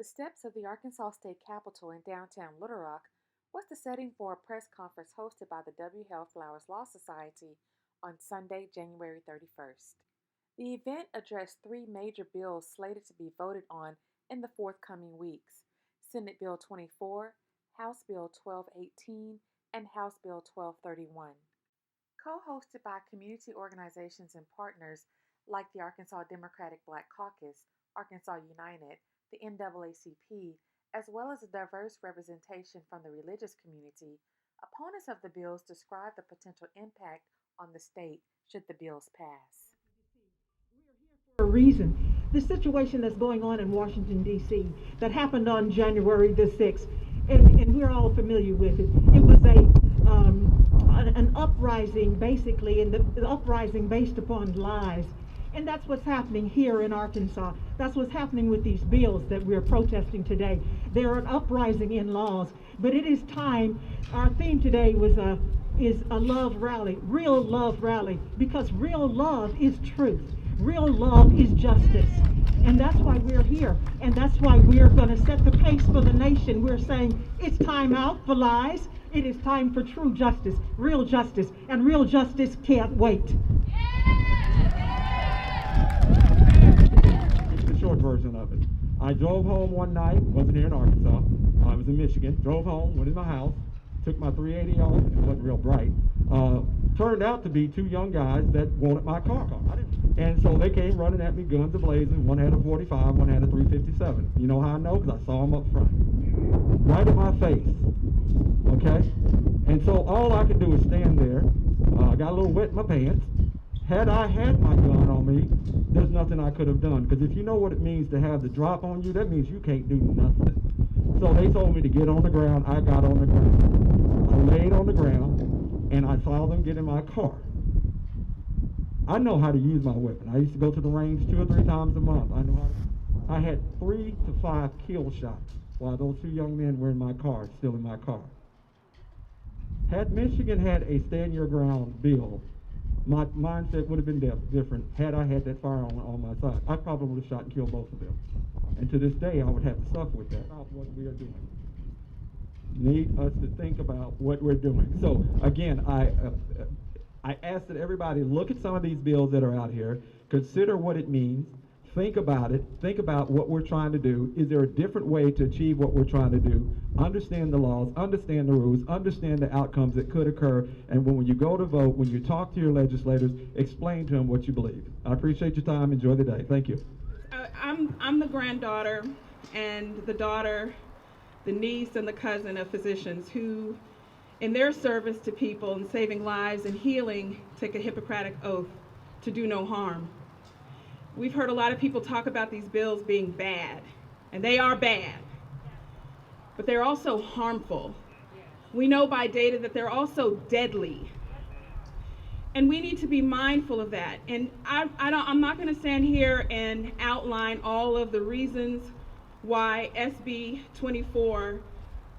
The steps of the Arkansas State Capitol in downtown Little Rock was the setting for a press conference hosted by the W. Health Flowers Law Society on Sunday, January 31st. The event addressed three major bills slated to be voted on in the forthcoming weeks: Senate Bill 24, House Bill 1218, and House Bill 1231. Co-hosted by community organizations and partners like the Arkansas Democratic Black Caucus, Arkansas United, the NAACP, as well as a diverse representation from the religious community, opponents of the bills describe the potential impact on the state should the bills pass. For a reason. The situation that's going on in Washington, D.C., that happened on January the 6th, and we're all familiar with it. It was an uprising, basically, and the uprising based upon lies. And that's what's happening here in Arkansas. That's what's happening with these bills that we're protesting today. They're an uprising in laws, but it is time. Our theme today is a love rally, real love rally, because real love is truth. Real love is justice. And that's why we're here. And that's why we're going to set the pace for the nation. We're saying it's time out for lies. It is time for true justice, and real justice can't wait. The short version of it. I drove home one night, wasn't here in Arkansas, I was in Michigan, drove home, went in my house, took my 380 off, it wasn't real bright. Turned out to be two young guys that wanted my car. And so they came running at me, guns a-blazing. One had a 45, one had a 357. You know how I know? Because I saw them up front. Right in my face. Okay? And so all I could do was stand there. Got a little wet in my pants. Had I had my gun on me, there's nothing I could have done. Because if you know what it means to have the drop on you, that means you can't do nothing. So they told me to get on the ground. I got on the ground. I laid on the ground, and I saw them get in my car. I know how to use my weapon. I used to go to the range 2 or 3 times a month. I know how to. I had 3 to 5 kill shots while those 2 young men were in my car, still in my car. Had Michigan had a stand your ground bill, my mindset would have been different had I had that firearm on my side. I probably would have shot and killed both of them. And to this day, I would have to suffer with that. About what we are doing. Need us to think about what we're doing. So again, I ask that everybody look at some of these bills that are out here, consider what it means, think about it, think about what we're trying to do. Is there a different way to achieve what we're trying to do? Understand the laws, understand the rules, understand the outcomes that could occur, and when you go to vote, when you talk to your legislators, explain to them what you believe. I appreciate your time. Enjoy the day. Thank you. I'm the granddaughter and the daughter, the niece and the cousin of physicians who, in their service to people and saving lives and healing, take a Hippocratic oath to do no harm. We've heard a lot of people talk about these bills being bad, and they are bad, but they're also harmful. We know by data that they're also deadly, and we need to be mindful of that. And I'm not going to stand here and outline all of the reasons why SB 24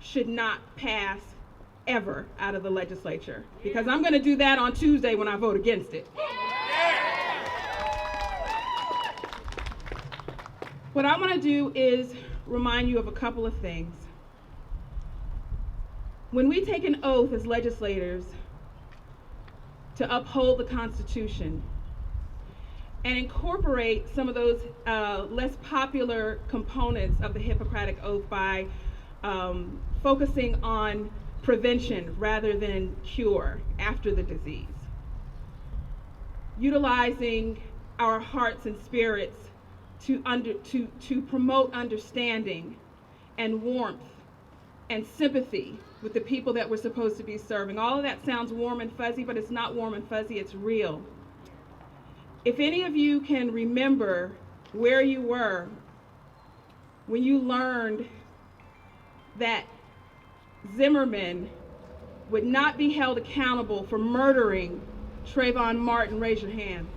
should not pass ever out of the legislature, because I'm going to do that on Tuesday when I vote against it. What I want to do is remind you of a couple of things. When we take an oath as legislators to uphold the Constitution and incorporate some of those less popular components of the Hippocratic Oath by focusing on prevention rather than cure after the disease, utilizing our hearts and spirits to promote understanding and warmth and sympathy with the people that we're supposed to be serving. All of that sounds warm and fuzzy, but it's not warm and fuzzy, it's real. If any of you can remember where you were when you learned that Zimmerman would not be held accountable for murdering Trayvon Martin, raise your hand.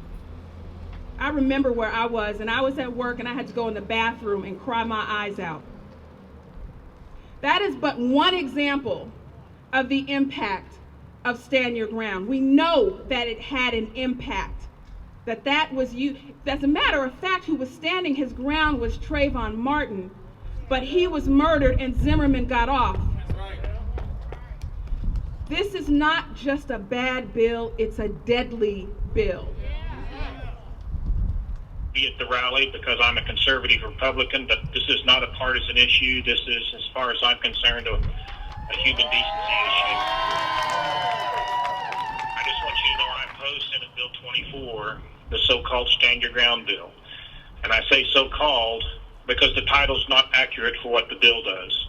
I remember where I was, and I was at work and I had to go in the bathroom and cry my eyes out. That is but one example of the impact of Stand Your Ground. We know that it had an impact, that was you. As a matter of fact, who was standing his ground was Trayvon Martin, but he was murdered and Zimmerman got off. This is not just a bad bill, it's a deadly bill. Be at the rally because I'm a conservative Republican, but this is not a partisan issue. This is, as far as I'm concerned, a human decency issue. I just want you to know I oppose Senate Bill 24, the so-called Stand Your Ground bill. And I say so-called because the title's not accurate for what the bill does.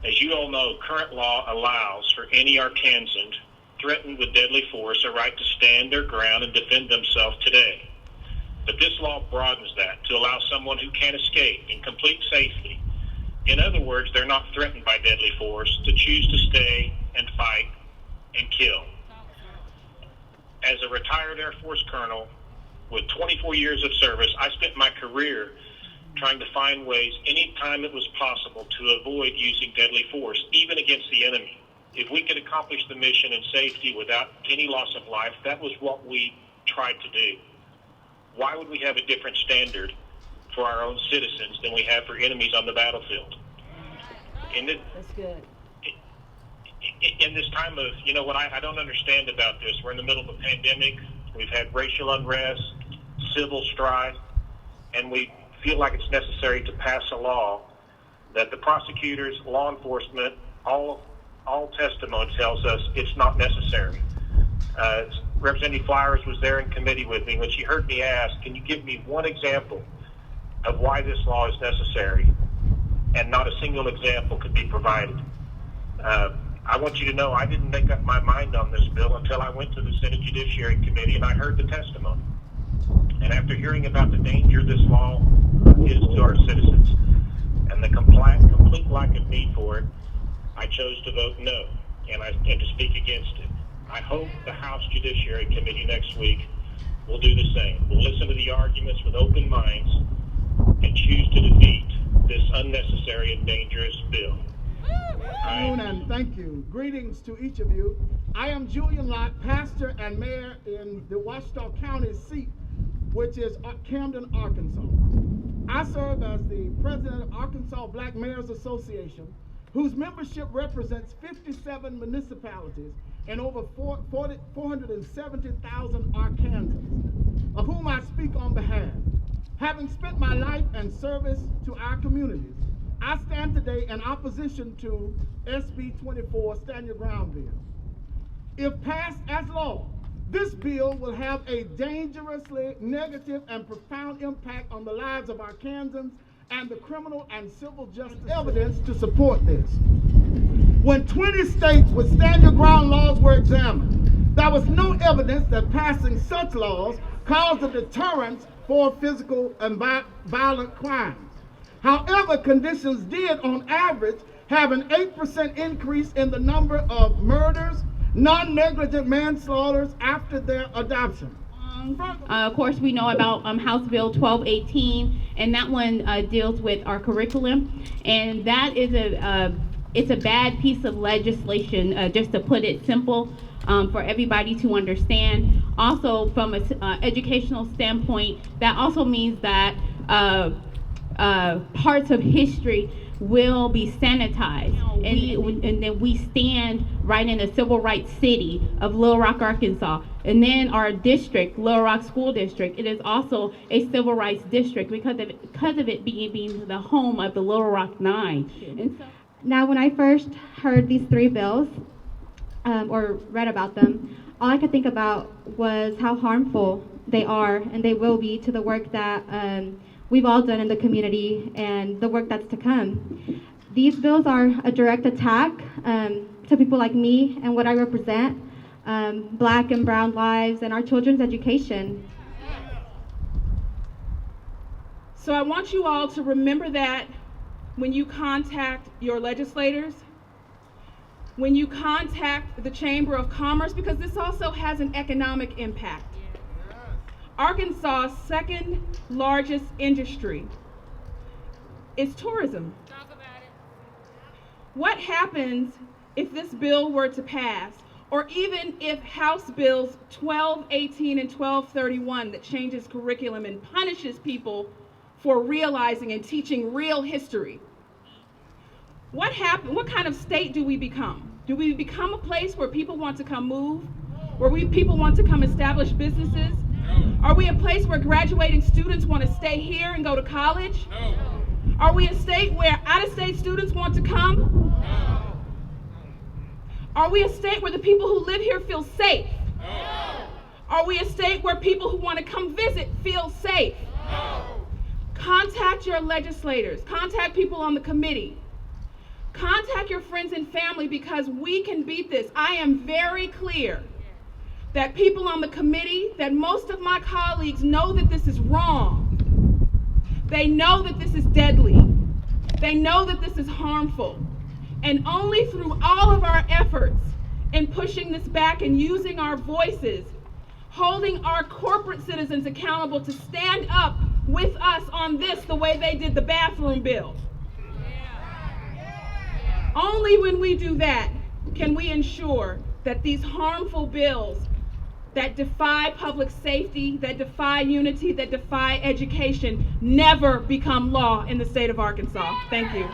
As you all know, current law allows for any Arkansan threatened with deadly force a right to stand their ground and defend themselves today. But this law broadens that to allow someone who can escape in complete safety. In other words, they're not threatened by deadly force to choose to stay and fight and kill. As a retired Air Force colonel with 24 years of service, I spent my career trying to find ways anytime it was possible to avoid using deadly force, even against the enemy. If we could accomplish the mission in safety without any loss of life, that was what we tried to do. Why would we have a different standard for our own citizens than we have for enemies on the battlefield? That's good. In this time of, you know what I don't understand about this, we're in the middle of a pandemic, we've had racial unrest, civil strife, and we feel like it's necessary to pass a law that the prosecutors, law enforcement, all testimony tells us it's not necessary. Representative Flowers was there in committee with me when she heard me ask, can you give me one example of why this law is necessary? And not a single example could be provided. I want you to know I didn't make up my mind on this bill until I went to the Senate Judiciary Committee and I heard the testimony. And after hearing about the danger this law is to our citizens and the complete lack of need for it, I chose to vote no and to speak against it. I hope the House Judiciary Committee next week will do the same. We'll listen to the arguments with open minds and choose to defeat this unnecessary and dangerous bill. And thank you. Greetings to each of you. I am Julian Lott, pastor and mayor in the Ouachita County seat, which is Camden, Arkansas. I serve as the president of Arkansas Black Mayors Association, whose membership represents 57 municipalities and over 470,000 Arkansans, of whom I speak on behalf. Having spent my life and service to our communities, I stand today in opposition to SB 24, Stand Your Ground bill. If passed as law, this bill will have a dangerously negative and profound impact on the lives of Arkansans and the criminal and civil justice evidence to support this. When 20 states with Stand Your Ground laws were examined, there was no evidence that passing such laws caused a deterrence for physical and violent crimes. However, conditions did, on average, have an 8% increase in the number of murders, non-negligent manslaughters after their adoption. Of course, we know about House Bill 1218, and that one deals with our curriculum, and that is it's a bad piece of legislation, just to put it simple, for everybody to understand. Also, from an educational standpoint, that also means that parts of history will be sanitized, and then we stand right in the civil rights city of Little Rock, Arkansas. And then our district, Little Rock School District, it is also a civil rights district because of it being the home of the Little Rock Nine. And so, now, when I first heard these three bills, or read about them, all I could think about was how harmful they are and they will be to the work that we've all done in the community and the work that's to come. These bills are a direct attack to people like me and what I represent, Black and brown lives and our children's education. So I want you all to remember that when you contact your legislators, when you contact the Chamber of Commerce, because this also has an economic impact. Arkansas' second largest industry is tourism. Talk about it. What happens if this bill were to pass, or even if House Bills 1218 and 1231 that changes curriculum and punishes people for realizing and teaching real history? What happened? What kind of state do we become? Do we become a place where people want to come move? Where people want to come establish businesses? Are we a place where graduating students want to stay here and go to college? Are we a state where out-of-state students want to come? Are we a state where the people who live here feel safe? Are we a state where people who want to come visit feel safe? Contact your legislators. Contact people on the committee. Contact your friends and family, because we can beat this. I am very clear that people on the committee, that most of my colleagues know that this is wrong. They know that this is deadly. They know that this is harmful. And only through all of our efforts in pushing this back and using our voices, holding our corporate citizens accountable to stand up with us on this the way they did the bathroom bill. Only when we do that can we ensure that these harmful bills that defy public safety, that defy unity, that defy education never become law in the state of Arkansas. Thank you.